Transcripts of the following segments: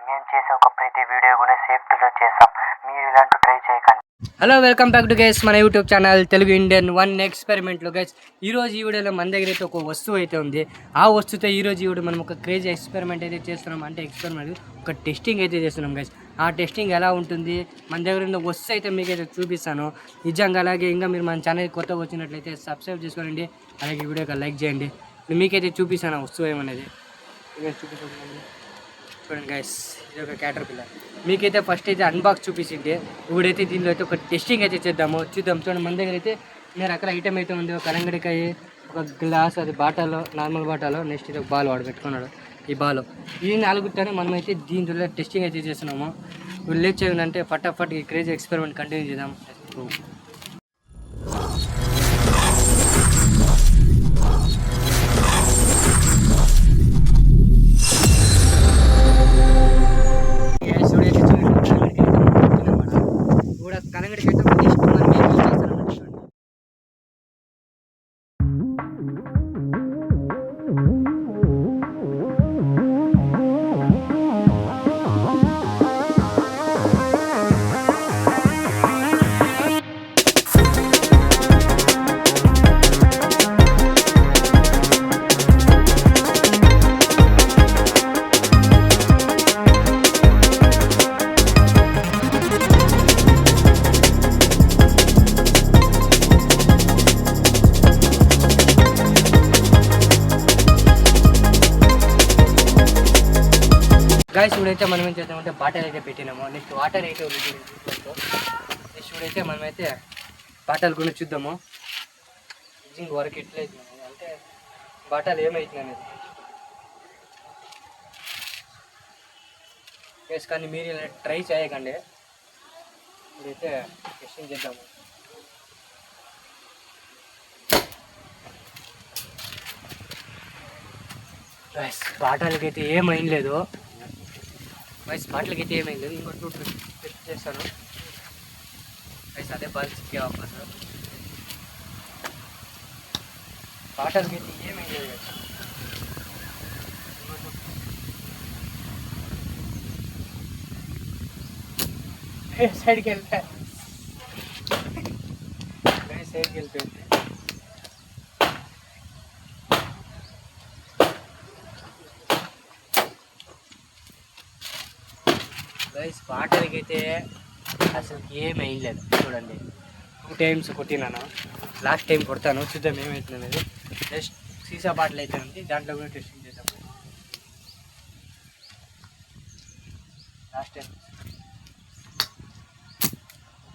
మేము చేసే ఒక ప్రతి వీడియో కూడా సేఫ్టీలో చేస్తాం. మీరు ఇలాంటి ట్రై చేయకండి. Hello, welcome back to guys మన YouTube channel Telugu Indian one ఎక్స్పెరిమెంట్లో. గైస్ ఈరోజు ఈ వీడియోలో మన దగ్గర అయితే ఒక వస్తువు అయితే ఉంది. ఆ వస్తువుతో ఈరోజు ఈ వీడియో మనం ఒక క్రేజీ ఎక్స్పెరిమెంట్ అయితే చేస్తున్నాం. అంటే ఎక్స్పెరిమెంట్ ఒక టెస్టింగ్ అయితే చేస్తున్నాం గైస్. ఆ టెస్టింగ్ ఎలా ఉంటుంది, మన దగ్గర ఉన్న వస్తువు అయితే మీకు అయితే చూపిస్తాను నిజంగా. అలాగే ఇంకా మీరు మన ఛానల్ కొత్తగా వచ్చినట్లయితే సబ్స్క్రైబ్ చేసుకోండి, అలాగే వీడియోకి లైక్ చేయండి. మీకైతే చూపిస్తాను ఆ వస్తువు ఏమనేది. చూపిస్తాను చూడండి గైస్, ఇది ఒక క్యాటర్ పిల్లర్. మీకైతే ఫస్ట్ అయితే అన్బాక్స్ చూపించింది. ఇప్పుడైతే దీనిలో అయితే ఒక టెస్టింగ్ అయితే చూద్దాం. చూడండి మన దగ్గర అయితే మీరు అక్కడ ఐటమ్ అయితే ఉంది. ఒక కలంగడికాయ, ఒక గ్లాస్, అది బాటాలో, నార్మల్ బాటాలో. నెక్స్ట్ ఇది ఒక బాల్ వాడు పెట్టుకున్నాడు. ఈ బాల్ ఈ నాలుగుతోనే మనమైతే దీంట్లో టెస్టింగ్ అయితే చేస్తున్నాము. ఇప్పుడు లేట్ చేయాలంటే ఫటాఫట్ ఈ క్రేజీ ఎక్స్పెరిమెంట్ కంటిన్యూ చేద్దాం. గాయస్ ఇప్పుడైతే మనం ఏం చేద్దామంటే బాటలు అయితే పెట్టినాము. నెక్స్ట్ వాటర్ అయితే ఉంది. నెక్స్ట్ ఇప్పుడైతే మనమైతే బాటలు కొని చూద్దాము. ఇంక వరకు ఎట్లయితుంది అంటే బాటలు ఏమవుతుంది అనేది. గైస్ కానీ మీరు ఇలా ట్రై చేయకండి. ఇప్పుడైతే టెస్టింగ్ చేద్దాము. గైస్ బాటలకి అయితే ఏమైంది లేదు. వైస్ బాటిల్కి అయితే ఏమైంది లేదు. ఇంకో టెస్ట్ చేస్తాను. వైస్ అదే బాల్ చిక్కే అవకాశం. బాటిల్కి అయితే ఏమైంది లేదు. సైడ్కి వెళ్తా సైడ్కి వెళ్ళిపోయింది. గైస్ వాటర్కి అయితే అసలు ఏమీ లేదు. చూడండి 2 టైమ్స్ కొట్టినాను. లాస్ట్ టైం కొడతాను, చూద్దాం ఏమవుతుంది అనేది. జస్ట్ సీసా బాటిల్ అయితే ఉంది, దాంట్లో కూడా టెస్టింగ్ చేద్దాం. లాస్ట్ టైం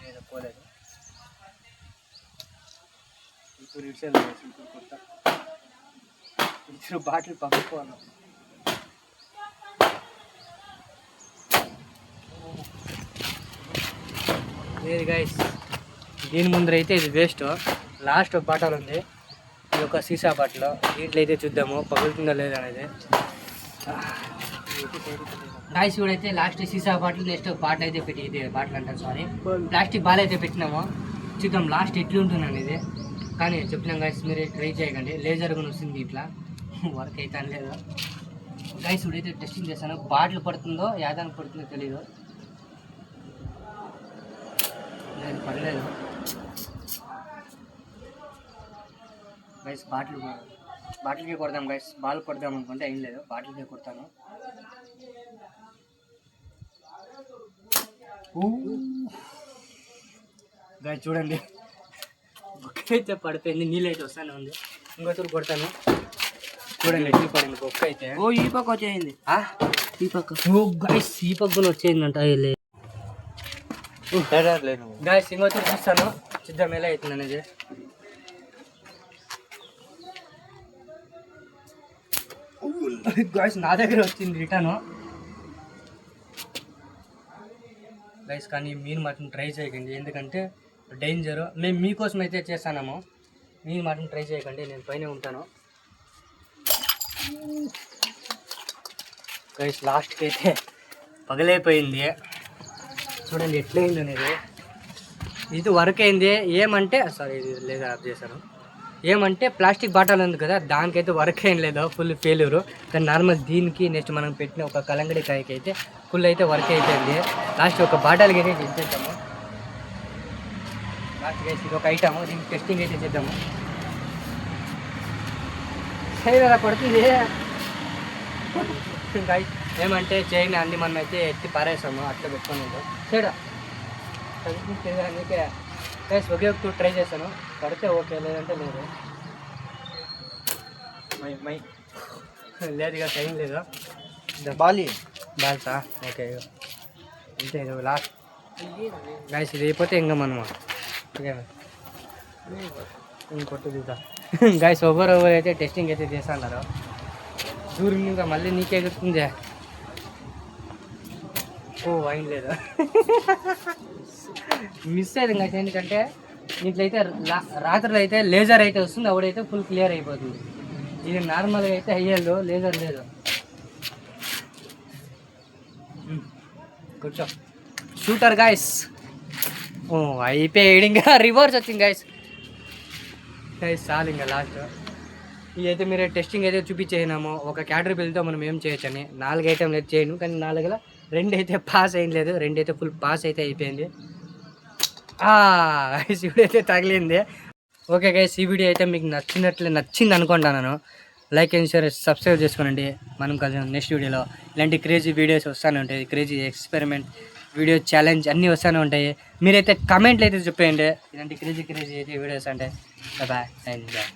ఏదో పోలేదు. ఇప్పుడు ఇడ్సేది ఇప్పుడు కొడతా. ఇప్పుడు బాటిల్ పంపుకోవాలి. లేదు గైస్, దీని ముందర అయితే ఇది వేస్ట్. లాస్ట్ బాటిల్ ఉంది, ఇది ఒక సీసా బాటిల్. దీంట్లో అయితే చూద్దాము పగులుతుందో లేదా అనేది. గైస్ ఇప్పుడైతే లాస్ట్ సీసా బాటిల్, నెక్స్ట్ బాటిల్ అయితే పెట్టి, ఇది బాటిల్ అంటారు సారీ, ప్లాస్టిక్ బాల్ అయితే పెట్టినాము. చూద్దాం లాస్ట్ ఎట్లుంటుంది అనేది. కానీ చెప్పినాం గైస్, మీరు ట్రై చేయకండి. లేజర్ కూడా వస్తుంది ఇట్లా, వర్క్ అయితే అనలేదు. గైస్ ఇప్పుడైతే టెస్టింగ్ చేస్తాను. బాటిల్ పడుతుందో యాదానికి పడుతుందో తెలీదు. లేదు పడలేదు గైస్. బాటిల్కి కొడదాం గైస్. బాల్ కొడదాం అనుకుంటే ఏం లేదు, బాటిల్కి కొడతాను. గైస్ చూడండి, బొక్క అయితే పడిపోయింది, నీళ్ళు అయితే వస్తానే ఉంది. ఇంకొకరు కొడతాను. చూడండి ఎట్లు పడింది బొక్క అయితే. ఓ ఈ పక్క వచ్చేయింది, ఈ పక్క. ఓ గైస్ ఈ పక్కన వచ్చేయిందంట. గాయస్ ఇంకొకటి చూస్తాను, చూద్దాం ఎలా అవుతుంది అనేది. గాయస్ నా దగ్గర వచ్చింది రిటర్న్. గైస్ కానీ మీరు మాత్రం ట్రై చేయకండి, ఎందుకంటే డేంజర్. మేము మీకోసం అయితే చేస్తాము, మీరు మాత్రం ట్రై చేయకండి. నేను పైన ఉంటాను. గైస్ లాస్ట్కి అయితే పగలైపోయింది. చూడండి ఎట్లయింది అనేది. ఇది వర్క్ అయింది. ఏమంటే సారీ, ఇది లేదా ఆఫ్ చేశాను. ఏమంటే ప్లాస్టిక్ బాటిల్ ఉంది కదా, దానికైతే వర్క్ ఏం లేదు, ఫుల్ ఫెయిల్యూరు. కానీ నార్మల్ దీనికి నెక్స్ట్ మనం పెట్టిన ఒక కలంగడికాయకి అయితే ఫుల్ అయితే వర్క్ అయిపోయింది. లాస్ట్ ఒక బాటిల్కి అయితే చేద్దాము. లాస్ట్ గైస్ ఇది ఒక ఐటమ్, దీనికి టెస్టింగ్ అయితే చేద్దాము. అలా పడుతుంది గైస్. ఏమంటే చైన్ అన్ని మనం అయితే ఎత్తి పారేసాము, అట్లా పెట్టుకొని ఉంటాం చేయడా అందుకే గైస్ ఒకే ఒక ట్రై చేశాను, పడితే ఓకే, లేదంటే లేదు. లేదు ఇక టైం లేదు. బాల్సా ఓకే అంతే. ఇది లాస్ట్ గైస్, ఇది అయిపోతే ఇంకా మనము ఇంకొట్టు దిగుతా. గైస్ ఒకరు అయితే టెస్టింగ్ అయితే చేస్తున్నారు. దూరం ఇంకా మళ్ళీ నీకే ఎగురుతుంది. ఓ అయిన లేదు, మిస్ అయింది గైస్. ఎందుకంటే దీంట్లో అయితే రాత్రిలో అయితే లేజర్ అయితే వస్తుంది, అప్పుడైతే ఫుల్ క్లియర్ అయిపోతుంది. ఇది నార్మల్గా అయితే అయ్యేది లేజర్ లేదు. కూర్చో షూటర్ గైస్. ఓ అయిపోయాడు, ఇంకా రివర్స్ వచ్చింది గైస్. గైస్ చాలు ఇంకా లాస్ట్. ఇదైతే మీరు టెస్టింగ్ అయితే చూపించేసినాము. ఒక క్యాటరీ బిల్తో మనం ఏం చేయొచ్చని 4 ఐటెంలు అయితే చేయను, కానీ 4లో 2 అయితే పాస్ అయ్యలేదు, 2 అయితే ఫుల్ పాస్ అయితే అయిపోయింది. గైస్ ఈ వీడియో అయితే తగిలింది. ఓకే గైస్, ఈ వీడియో అయితే మీకు నచ్చింది అనుకుంటున్నాను. లైక్ అండ్ షేర్ సబ్స్క్రైబ్ చేసుకోనండి. మనం కలిసి నెక్స్ట్ వీడియోలో ఇలాంటి క్రేజీ వీడియోస్ వస్తూనే ఉంటాయి, క్రేజీ ఎక్స్పెరిమెంట్ వీడియో ఛాలెంజ్ అన్నీ వస్తూనే ఉంటాయి. మీరైతే కమెంట్లు అయితే చెప్పేయండి ఇలాంటి క్రేజీ అయితే వీడియోస్ అంటే. Bye and bye.